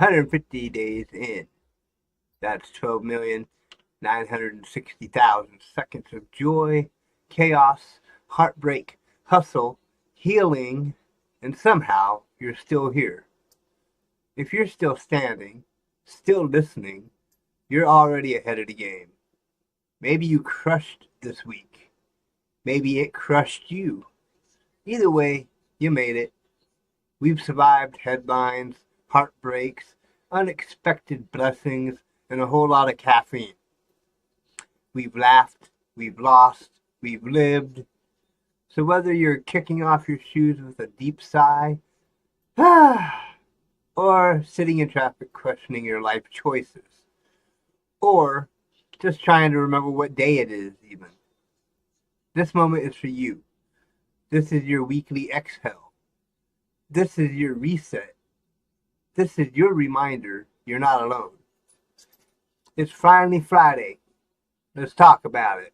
150 days in. That's 12,960,000 seconds of joy, chaos, heartbreak, hustle, healing, and somehow you're still here. If you're still standing, still listening, you're already ahead of the game. Maybe you crushed this week. Maybe it crushed you. Either way, you made it. We've survived headlines, heartbreaks, unexpected blessings, and a whole lot of caffeine. We've laughed, we've lost, we've lived. So whether you're kicking off your shoes with a deep sigh, or sitting in traffic questioning your life choices, or just trying to remember what day it is even, this moment is for you. This is your weekly exhale. This is your reset. This is your reminder you're not alone. It's finally Friday. Let's talk about it.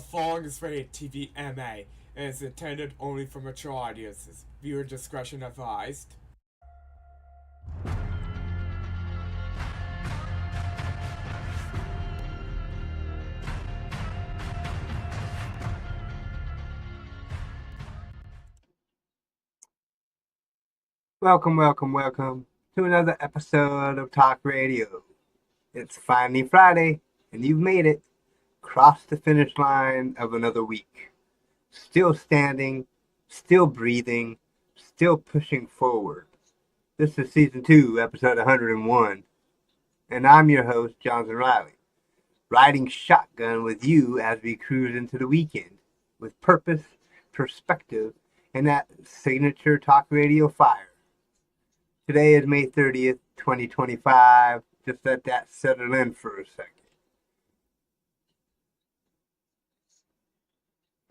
following is rated TV MA and is intended only for mature audiences. Viewer discretion advised. Welcome, welcome, welcome to another episode of Talk Radio. It's finally Friday, and you've made it. Crossed the finish line of another week. Still standing, still breathing, still pushing forward. This is Season 2, Episode 101, and I'm your host, Jonathan Riley, riding shotgun with you as we cruise into the weekend, with purpose, perspective, and that signature Talk Radio fire. Today is May 30th, 2025. Just let that settle in for a second.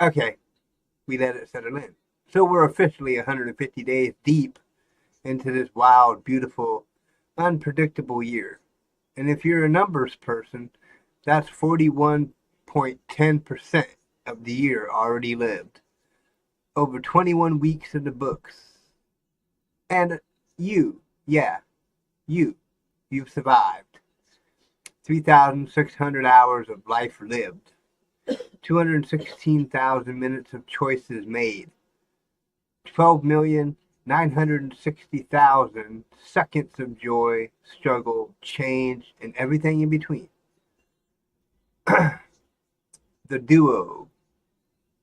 Okay, we let it settle in. So we're officially 150 days deep into this wild, beautiful, unpredictable year. And if you're a numbers person, that's 41.10% of the year already lived. Over 21 weeks in the books. And you've survived. 3,600 hours of life lived. 216,000 minutes of choices made. 12,960,000 seconds of joy, struggle, change, and everything in between. The duo.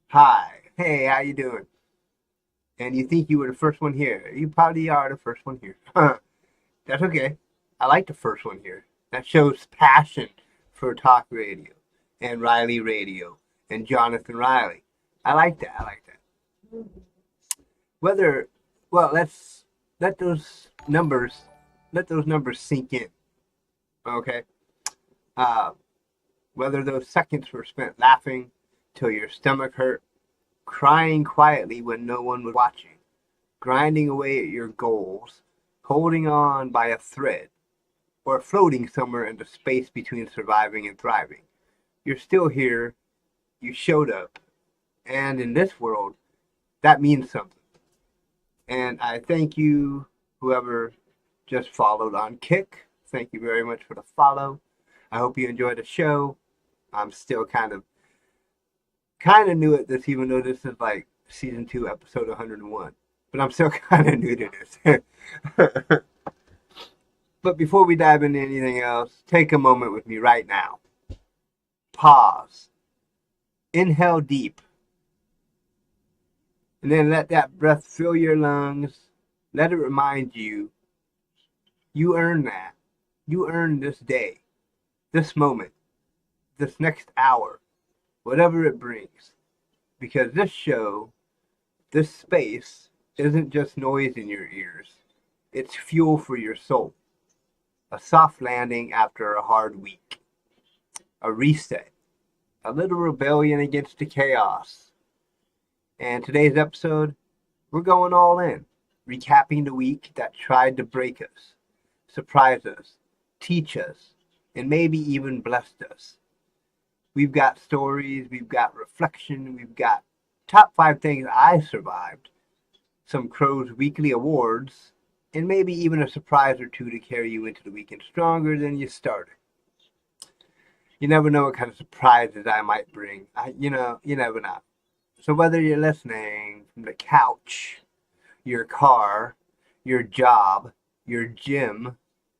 Hi. Hey, how you doing? And you think you were the first one here. You probably are the first one here. That's okay. I like the first one here. That shows passion for talk radio and Riley Radio and Jonathan Riley. I like that. Let's let those numbers sink in. Okay. Whether those seconds were spent laughing till your stomach hurt, crying quietly when no one was watching, grinding away at your goals, holding on by a thread, or floating somewhere in the space between surviving and thriving. You're still here, you showed up, and in this world, that means something. And I thank you, whoever just followed on Kick. Thank you very much for the follow. I hope you enjoyed the show. I'm still kind of new at this, even though this is like Season 2, Episode 101. But I'm still kind of new to this. But before we dive into anything else, take a moment with me right now. Pause. Inhale deep. And then let that breath fill your lungs. Let it remind you, you earned that. You earned this day, this moment, this next hour, whatever it brings. Because this show, this space, isn't just noise in your ears. It's fuel for your soul. A soft landing after a hard week. A reset. A little rebellion against the chaos. And today's episode, we're going all in. Recapping the week that tried to break us, surprise us, teach us, and maybe even blessed us. We've got stories, we've got reflection, we've got top 5 things I survived, some Crow's Weekly Awards, and maybe even a surprise or two to carry you into the weekend stronger than you started. You never know what kind of surprises I might bring. You never know. So whether you're listening from the couch, your car, your job, your gym,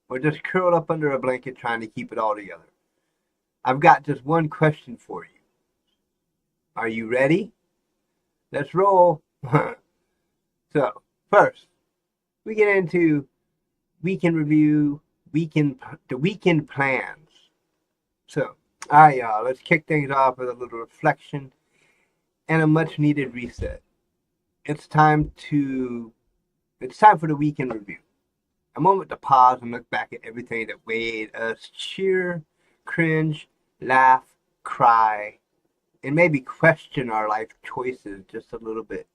or just curled up under a blanket trying to keep it all together, I've got just one question for you. Are you ready? Let's roll. So, first, we get into weekend review, the weekend plans. So, all right, y'all, let's kick things off with a little reflection and a much-needed reset. It's time for the weekend review. A moment to pause and look back at everything that made us cheer, cringe, laugh, cry, and maybe question our life choices just a little bit.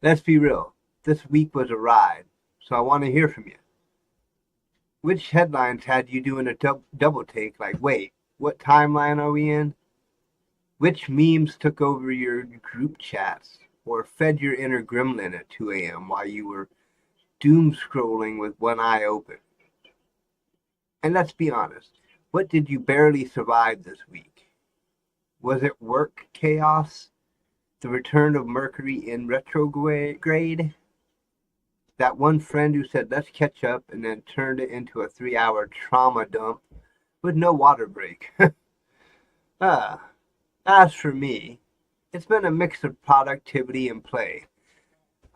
Let's be real. This week was a ride, so I want to hear from you. Which headlines had you doing a double take? Like, wait, what timeline are we in? Which memes took over your group chats or fed your inner gremlin at 2 a.m. while you were doom scrolling with one eye open? And let's be honest, what did you barely survive this week? Was it work chaos? The return of Mercury in retrograde? That one friend who said, let's catch up, and then turned it into a 3 hour trauma dump with no water break? Ah, as for me, it's been a mix of productivity and play.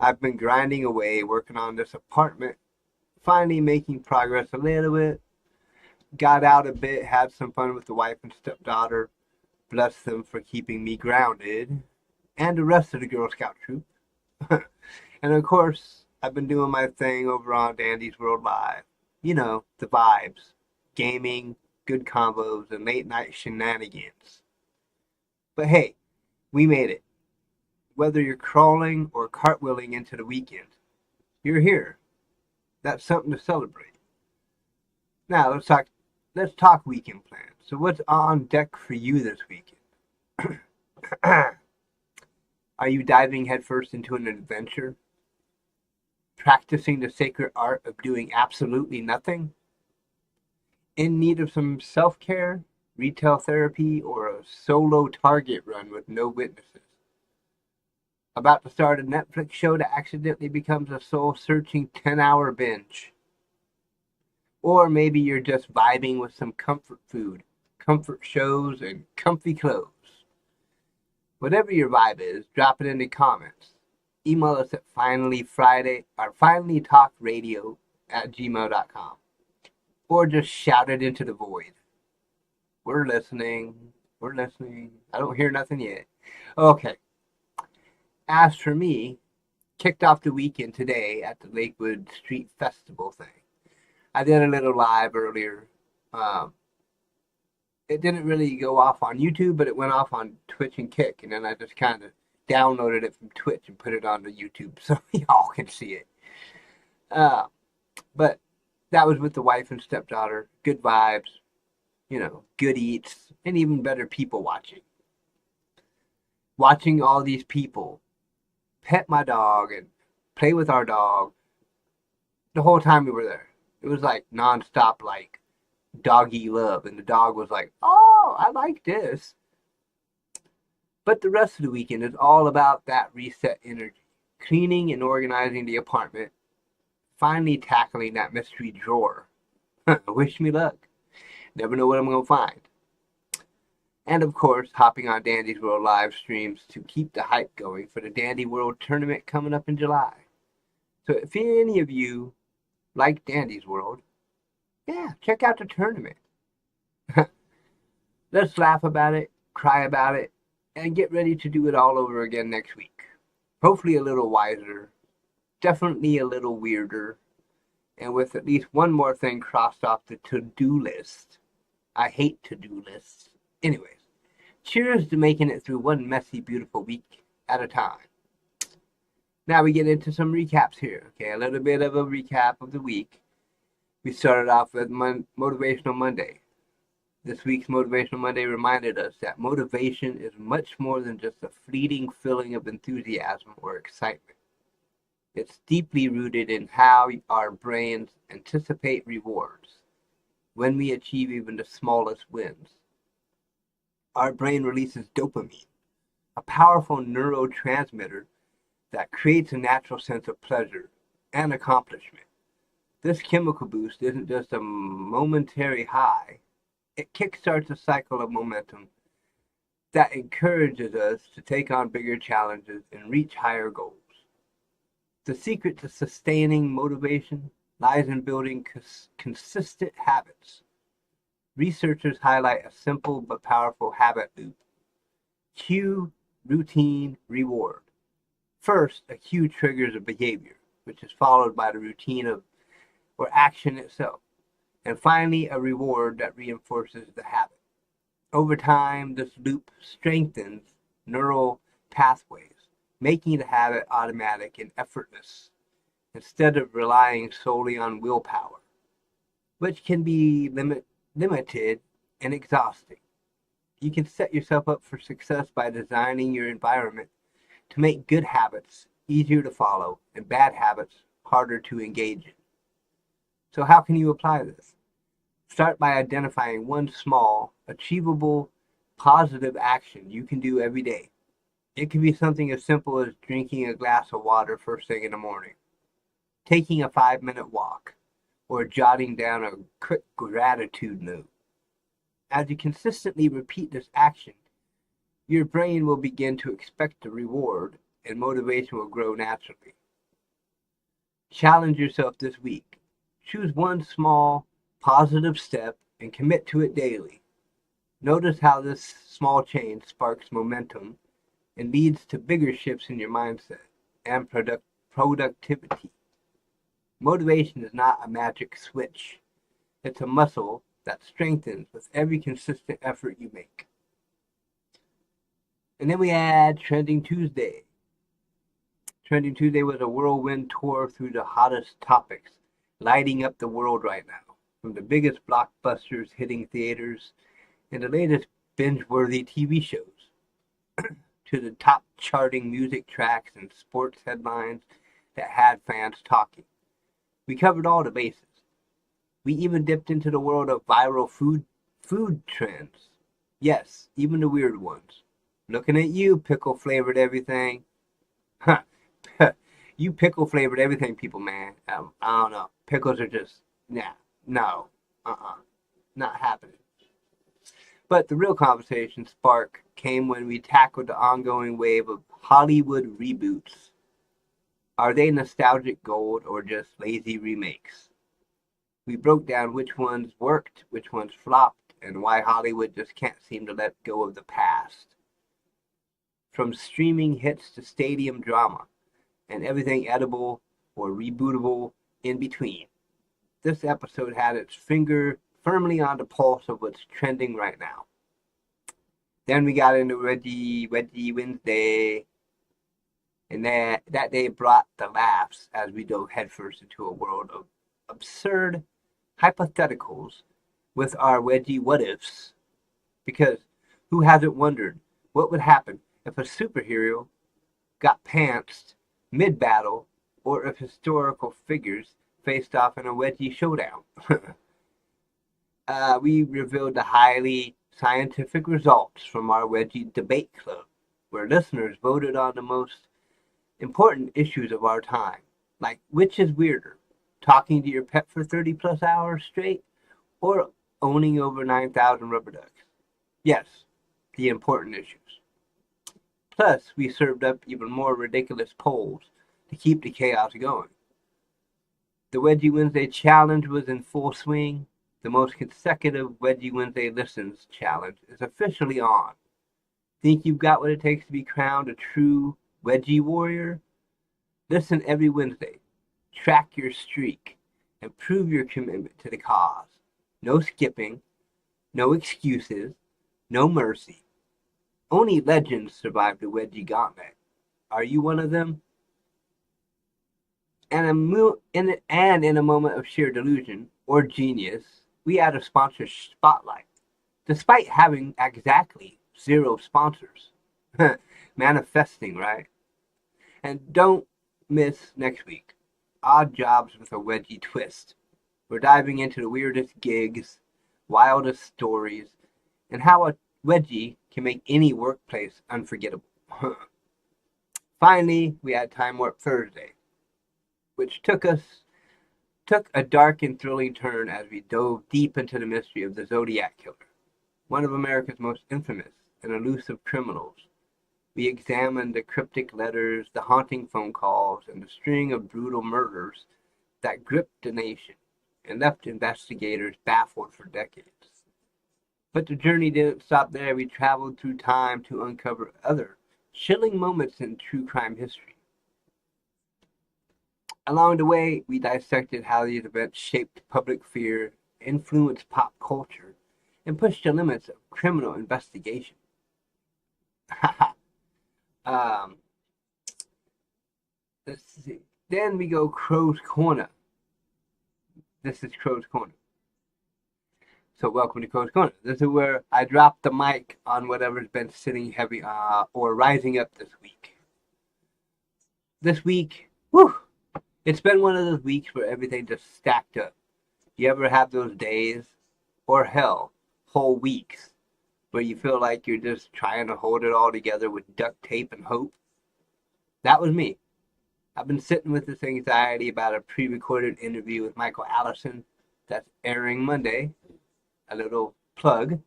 I've been grinding away, working on this apartment, finally making progress a little bit. Got out a bit, had some fun with the wife and stepdaughter. Bless them for keeping me grounded. And the rest of the Girl Scout troop. And of course, I've been doing my thing over on Dandy's World Live. You know, the vibes. Gaming, good combos, and late night shenanigans. But hey, we made it. Whether you're crawling or cartwheeling into the weekend, you're here. That's something to celebrate. Now let's talk weekend plans. So what's on deck for you this weekend? Are you diving headfirst into an adventure? Practicing the sacred art of doing absolutely nothing? In need of some self-care, retail therapy, or a solo target run with no witnesses? About to start a Netflix show that accidentally becomes a soul-searching 10-hour binge? Or maybe you're just vibing with some comfort food, comfort shows, and comfy clothes. Whatever your vibe is, drop it in the comments. Email us at finallytalkradio@gmail.com. Or just shout it into the void. We're listening. We're listening. I don't hear nothing yet. Okay. As for me, kicked off the weekend today at the Lakewood Street Festival thing. I did a little live earlier. It didn't really go off on YouTube, but it went off on Twitch and Kick, and then I just kind of downloaded it from Twitch and put it onto YouTube so y'all can see it. But that was with the wife and stepdaughter. Good vibes, good eats, and even better people watching. Watching all these people pet my dog and play with our dog the whole time we were there. It was like nonstop, like doggy love, and the dog was like, "Oh, I like this." But the rest of the weekend is all about that reset energy, cleaning and organizing the apartment, finally tackling that mystery drawer. Wish me luck. Never know what I'm gonna find. And of course, hopping on Dandy's World live streams to keep the hype going for the Dandy World tournament coming up in July. So if any of you like Dandy's World, yeah, check out the tournament. Let's laugh about it, cry about it, and get ready to do it all over again next week. Hopefully a little wiser, definitely a little weirder, and with at least one more thing crossed off the to-do list. I hate to-do lists. Anyways, cheers to making it through one messy, beautiful week at a time. Now we get into some recaps here. Okay, a little bit of a recap of the week. We started off with Motivational Monday. This week's Motivational Monday reminded us that motivation is much more than just a fleeting feeling of enthusiasm or excitement. It's deeply rooted in how our brains anticipate rewards when we achieve even the smallest wins. Our brain releases dopamine, a powerful neurotransmitter that creates a natural sense of pleasure and accomplishment. This chemical boost isn't just a momentary high. It kickstarts a cycle of momentum that encourages us to take on bigger challenges and reach higher goals. The secret to sustaining motivation lies in building consistent habits. Researchers highlight a simple but powerful habit loop. Cue, routine, reward. First, a cue triggers a behavior, which is followed by the routine or action itself. And finally, a reward that reinforces the habit. Over time, this loop strengthens neural pathways, making the habit automatic and effortless, instead of relying solely on willpower, which can be limited and exhausting. You can set yourself up for success by designing your environment to make good habits easier to follow and bad habits harder to engage in. So how can you apply this? Start by identifying one small, achievable, positive action you can do every day. It can be something as simple as drinking a glass of water first thing in the morning, taking a 5-minute walk, or jotting down a quick gratitude note. As you consistently repeat this action, your brain will begin to expect the reward and motivation will grow naturally. Challenge yourself this week. Choose one small, positive step and commit to it daily. Notice how this small change sparks momentum and leads to bigger shifts in your mindset and productivity. Motivation is not a magic switch. It's a muscle that strengthens with every consistent effort you make. And then we add Trending Tuesday. Trending Tuesday was a whirlwind tour through the hottest topics, lighting up the world right now. From the biggest blockbusters hitting theaters and the latest binge-worthy TV shows, to the top charting music tracks and sports headlines that had fans talking. We covered all the bases. We even dipped into the world of viral food trends. Yes, even the weird ones. Looking at you, pickle-flavored everything. Huh. You pickle-flavored everything, people, man. I don't know. Pickles are just, no. Not happening. But the real conversation spark came when we tackled the ongoing wave of Hollywood reboots. Are they nostalgic gold or just lazy remakes? We broke down which ones worked, which ones flopped, and why Hollywood just can't seem to let go of the past. From streaming hits to stadium drama, and everything edible or rebootable in between. This episode had its finger firmly on the pulse of what's trending right now. Then we got into Wedgie Wednesday, and that day brought the laughs as we dove headfirst into a world of absurd hypotheticals with our Wedgie what-ifs. Because who hasn't wondered what would happen if a superhero got pantsed mid-battle or if historical figures faced off in a Wedgie showdown? We revealed the highly scientific results from our Wedgie debate club, where listeners voted on the most important issues of our time, like which is weirder, talking to your pet for 30 plus hours straight or owning over 9,000 rubber ducks. Yes, the important issues. Plus, we served up even more ridiculous polls to keep the chaos going. The Wedgie Wednesday challenge was in full swing. The most consecutive Wedgie Wednesday listens challenge is officially on. Think you've got what it takes to be crowned a true Wedgie warrior? Listen every Wednesday, track your streak, and prove your commitment to the cause. No skipping, no excuses, no mercy. Only legends survive the Wedgie gauntlet. Are you one of them? And in a moment of sheer delusion or genius, we add a sponsor spotlight, despite having exactly 0 sponsors. Manifesting, right? And don't miss next week, Odd Jobs with a Wedgie twist. We're diving into the weirdest gigs, wildest stories, and how a Wedgie can make any workplace unforgettable. Finally, we had Time Warp Thursday, which took a dark and thrilling turn as we dove deep into the mystery of the Zodiac Killer, one of America's most infamous and elusive criminals. We examined the cryptic letters, the haunting phone calls, and the string of brutal murders that gripped the nation and left investigators baffled for decades. But the journey didn't stop there. We traveled through time to uncover other chilling moments in true crime history. Along the way, we dissected how these events shaped public fear, influenced pop culture, and pushed the limits of criminal investigation. Let's see. Then we go Crow's Corner. This is Crow's Corner. So welcome to Coach Corner. This is where I drop the mic on whatever's been sitting heavy or rising up this week. This week, whew, it's been one of those weeks where everything just stacked up. You ever have those days, or hell, whole weeks, where you feel like you're just trying to hold it all together with duct tape and hope? That was me. I've been sitting with this anxiety about a pre-recorded interview with Michael Allison that's airing Monday. A little plug.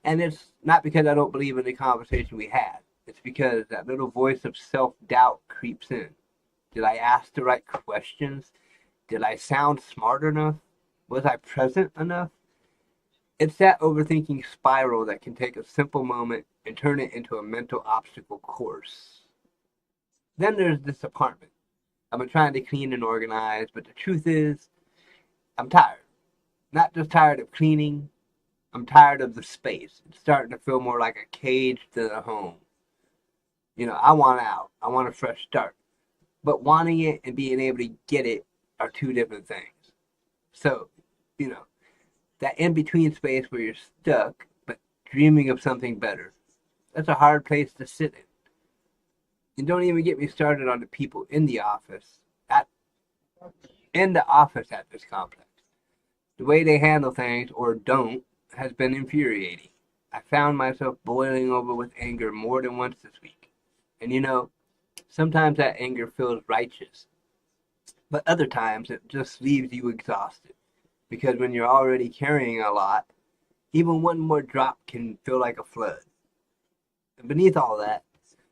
And it's not because I don't believe in the conversation we had. It's because that little voice of self-doubt creeps in. Did I ask the right questions? Did I sound smart enough? Was I present enough? It's that overthinking spiral that can take a simple moment and turn it into a mental obstacle course. Then there's this apartment. I've been trying to clean and organize, but the truth is, I'm tired. Not just tired of cleaning, I'm tired of the space. It's starting to feel more like a cage than a home. I want out. I want a fresh start. But wanting it and being able to get it are two different things. So, that in-between space where you're stuck, but dreaming of something better, that's a hard place to sit in. And don't even get me started on the people in the office, at this complex. The way they handle things, or don't, has been infuriating. I found myself boiling over with anger more than once this week. And sometimes that anger feels righteous, but other times it just leaves you exhausted. Because when you're already carrying a lot, even one more drop can feel like a flood. And beneath all that,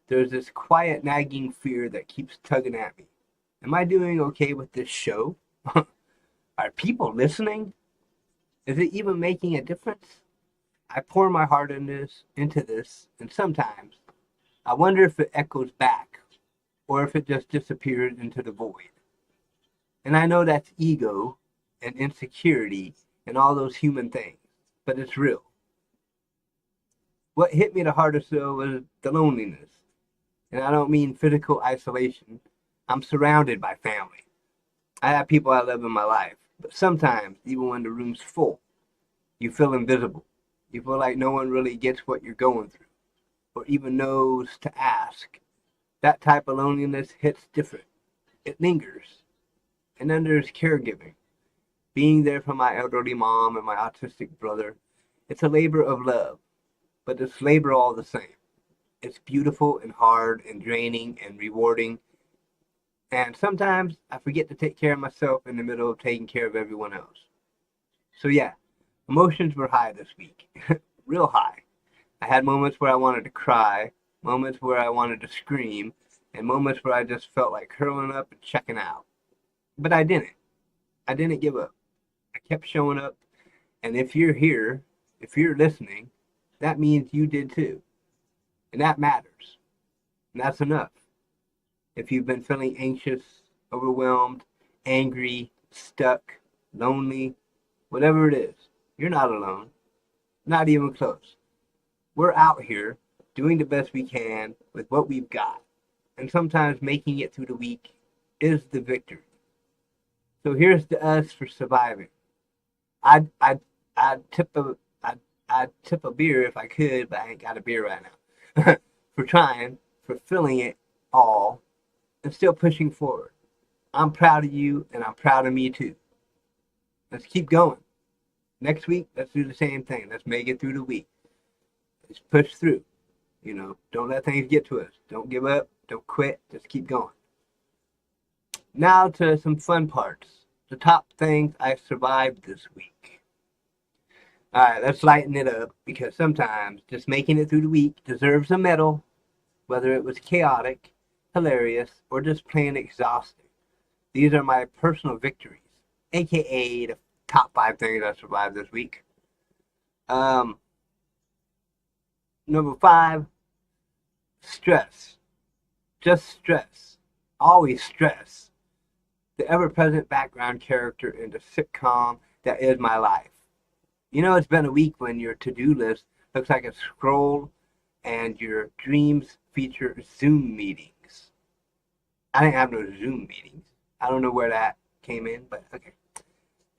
there's this quiet nagging fear that keeps tugging at me. Am I doing okay with this show? Are people listening? Is it even making a difference? I pour my heart into this, and sometimes I wonder if it echoes back, or if it just disappears into the void. And I know that's ego and insecurity and all those human things, but it's real. What hit me the hardest though was the loneliness. And I don't mean physical isolation. I'm surrounded by family. I have people I love in my life, but sometimes, even when the room's full, you feel invisible. You feel like no one really gets what you're going through, or even knows to ask. That type of loneliness hits different. It lingers. And then there's caregiving. Being there for my elderly mom and my autistic brother. It's a labor of love, but it's labor all the same. It's beautiful and hard and draining and rewarding. And sometimes I forget to take care of myself in the middle of taking care of everyone else. So yeah, emotions were high this week. Real high. I had moments where I wanted to cry, moments where I wanted to scream, and moments where I just felt like curling up and checking out. But I didn't. I didn't give up. I kept showing up. And if you're here, if you're listening, that means you did too. And that matters. And that's enough. If you've been feeling anxious, overwhelmed, angry, stuck, lonely, whatever it is, you're not alone. Not even close. We're out here doing the best we can with what we've got. And sometimes making it through the week is the victory. So here's to us for surviving. I'd tip a beer if I could, but I ain't got a beer right now. For trying, for feeling it all, and still pushing forward. I'm proud of you, and I'm proud of me too. Let's keep going. Next week, let's do the same thing. Let's make it through the week. Let's push through. Don't let things get to us. Don't give up. Don't quit. Just keep going. Now to some fun parts. The top things I survived this week. Alright, let's lighten it up, because sometimes just making it through the week deserves a medal, whether it was chaotic, hilarious, or just plain exhausting. These are my personal victories, aka the top 5 things I survived this week. Number 5, stress. Just stress. Always stress. The ever-present background character in the sitcom that is my life. It's been a week when your to-do list looks like a scroll and your dreams feature Zoom meetings. I didn't have no Zoom meetings. I don't know where that came in, but okay.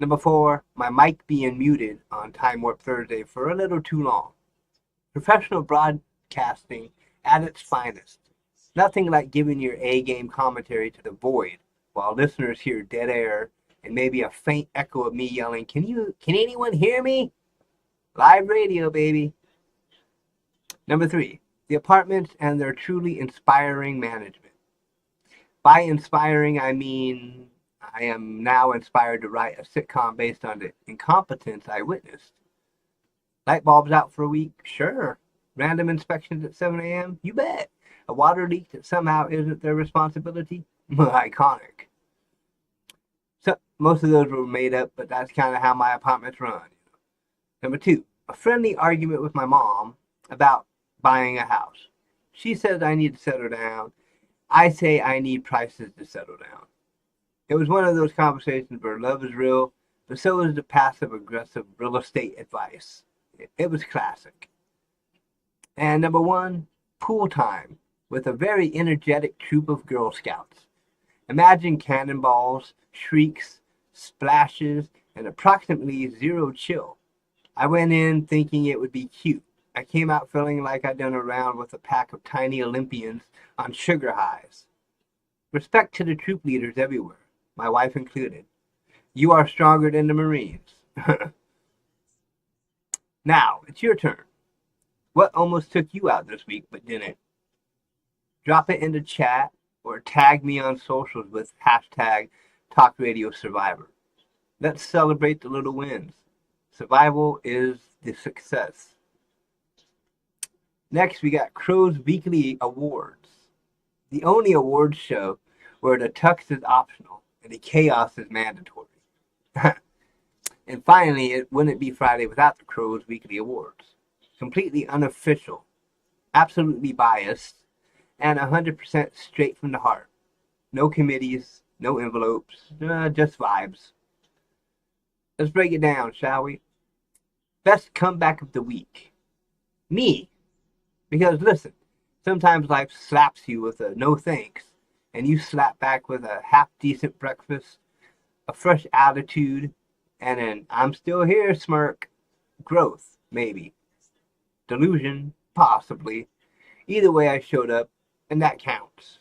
Number 4, my mic being muted on Time Warp Thursday for a little too long. Professional broadcasting at its finest. Nothing like giving your A-game commentary to the void while listeners hear dead air and maybe a faint echo of me yelling, can anyone hear me? Live radio, baby. Number 3, the apartments and their truly inspiring management. By inspiring, I mean I am now inspired to write a sitcom based on the incompetence I witnessed. Light bulbs out for a week? Sure. Random inspections at 7 a.m.? You bet. A water leak that somehow isn't their responsibility? Iconic. So, most of those were made up, but that's kind of how my apartments run. Number 2, a friendly argument with my mom about buying a house. She says I need to settle down. I say I need prices to settle down. It was one of those conversations where love is real, but so is the passive-aggressive real estate advice. It was classic. And number 1, pool time with a very energetic troop of Girl Scouts. Imagine cannonballs, shrieks, splashes, and approximately zero chill. I went in thinking it would be cute. I came out feeling like I'd done a round with a pack of tiny Olympians on sugar highs. Respect to the troop leaders everywhere, my wife included. You are stronger than the Marines. Now, it's your turn. What almost took you out this week but didn't? Drop it in the chat or tag me on socials with hashtag TalkRadioSurvivor. Let's celebrate the little wins. Survival is the success. Next, we got Crow's Weekly Awards. The only awards show where the tux is optional and the chaos is mandatory. And finally, it wouldn't be Friday without the Crow's Weekly Awards. Completely unofficial, absolutely biased, and 100% straight from the heart. No committees, no envelopes, just vibes. Let's break it down, shall we? Best comeback of the week. Me. Because listen, sometimes life slaps you with a no thanks, and you slap back with a half-decent breakfast, a fresh attitude, and an I'm still here smirk. Growth, maybe. Delusion, possibly. Either way, I showed up, and that counts.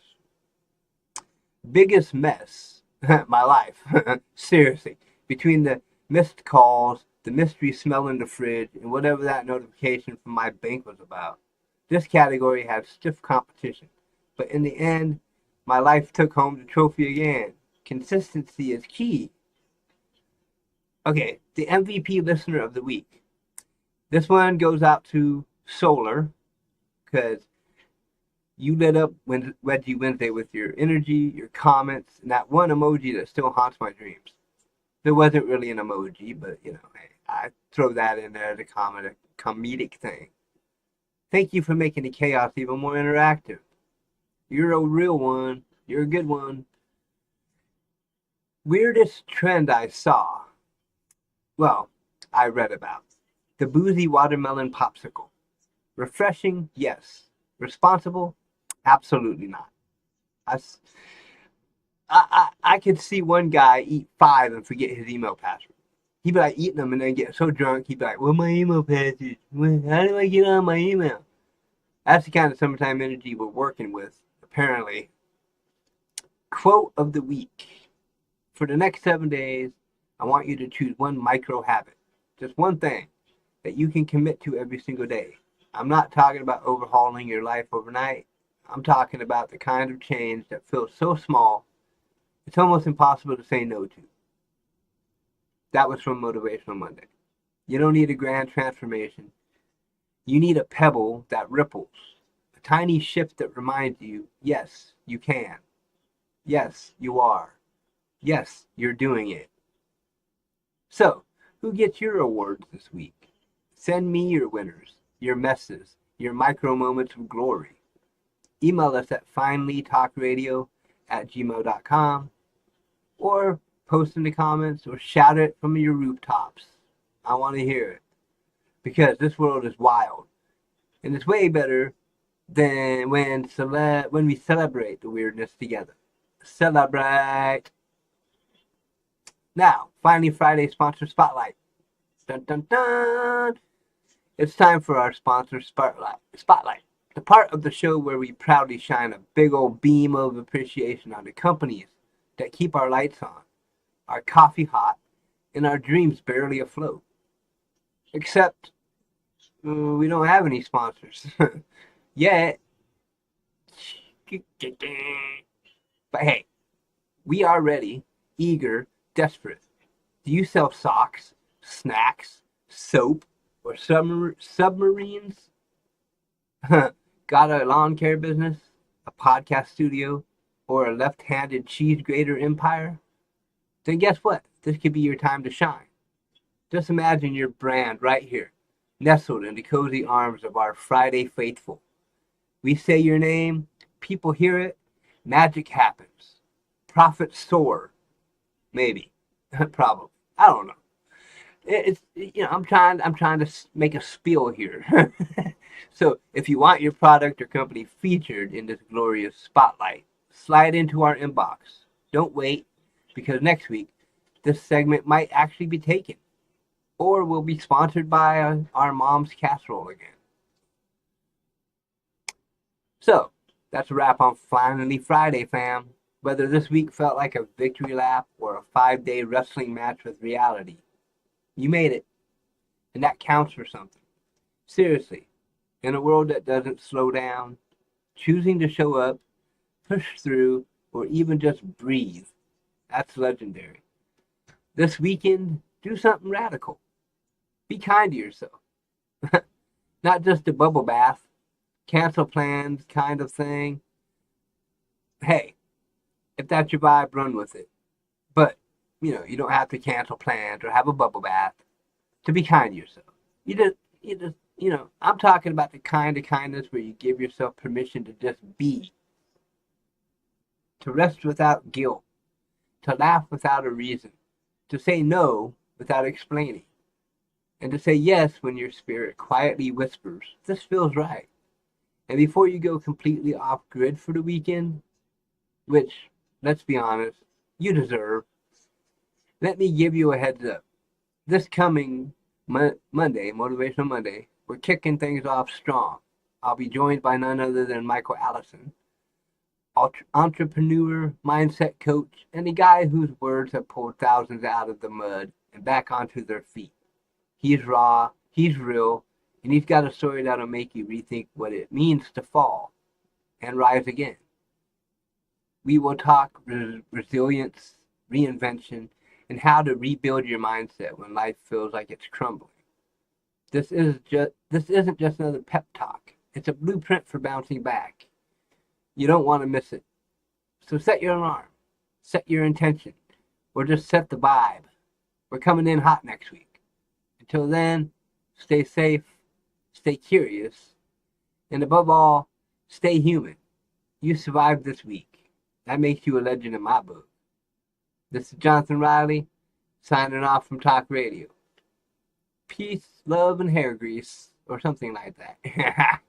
Biggest mess. My life. Seriously. Between the missed calls, the mystery smell in the fridge, and whatever that notification from my bank was about. This category had stiff competition, but in the end, my life took home the trophy again. Consistency is key. Okay, the MVP listener of the week. This one goes out to Solar, because you lit up Wedgie Wednesday with your energy, your comments, and that one emoji that still haunts my dreams. There wasn't really an emoji, but hey, I throw that in there as a comedic thing. Thank you for making the chaos even more interactive. You're a real one. You're a good one. Weirdest trend I saw. Well, I read about. The boozy watermelon popsicle. Refreshing, yes. Responsible, absolutely not. I could see one guy eat 5 and forget his email password. He'd be like eating them and then get so drunk, he'd be like, well, my email password. How do I get on my email? That's the kind of summertime energy we're working with, apparently. Quote of the week. For the next 7 days, I want you to choose one micro habit. Just one thing that you can commit to every single day. I'm not talking about overhauling your life overnight. I'm talking about the kind of change that feels so small, it's almost impossible to say no to. That was from Motivational Monday. You don't need a grand transformation. You need a pebble that ripples. A tiny shift that reminds you, yes, you can. Yes, you are. Yes, you're doing it. So, who gets your awards this week? Send me your winners, your messes, your micro moments of glory. Email us at finallytalkradio@gmail.com or post in the comments or shout it from your rooftops. I want to hear it. Because this world is wild. And it's way better than when we celebrate the weirdness together. Celebrate. Now, finally, Friday sponsor spotlight. Dun dun dun! It's time for our sponsor spotlight. The part of the show where we proudly shine a big old beam of appreciation on the companies that keep our lights on, our coffee hot, and our dreams barely afloat. Except we don't have any sponsors yet. But hey, we are ready, eager, desperate. Do you sell socks, snacks, soap, or submarines? Got a lawn care business, a podcast studio, or a left-handed cheese grater empire? Then guess what? This could be your time to shine. Just imagine your brand right here, nestled in the cozy arms of our Friday faithful. We say your name, people hear it, magic happens. Profits soar. Maybe. Probably. I don't know. I'm trying to make a spiel here. So if you want your product or company featured in this glorious spotlight, slide into our inbox. Don't wait, because next week this segment might actually be taken, or will be sponsored by our mom's casserole again. So that's a wrap on Finally Friday, fam. Whether this week felt like a victory lap or a 5-day wrestling match with reality, you made it, and that counts for something. Seriously, in a world that doesn't slow down, choosing to show up, push through, or even just breathe, that's legendary. This weekend, do something radical. Be kind to yourself. Not just a bubble bath, cancel plans kind of thing. Hey, if that's your vibe, run with it. But, you don't have to cancel plans or have a bubble bath to be kind to yourself. I'm talking about the kind of kindness where you give yourself permission to just be, to rest without guilt, to laugh without a reason, to say no without explaining, and to say yes when your spirit quietly whispers, this feels right. And before you go completely off grid for the weekend, which, let's be honest, you deserve, let me give you a heads up. This coming Monday, Motivational Monday, we're kicking things off strong. I'll be joined by none other than Michael Allison, entrepreneur, mindset coach, and a guy whose words have pulled thousands out of the mud and back onto their feet. He's raw, he's real, and he's got a story that'll make you rethink what it means to fall and rise again. We will talk resilience, reinvention, and how to rebuild your mindset when life feels like it's crumbling. This isn't just another pep talk. It's a blueprint for bouncing back. You don't want to miss it. So set your alarm, set your intention, or just set the vibe. We're coming in hot next week. Until then, stay safe, stay curious, and above all, stay human. You survived this week. That makes you a legend in my book. This is Jonathan Riley, signing off from Talk Radio. Peace, love, and hair grease, or something like that.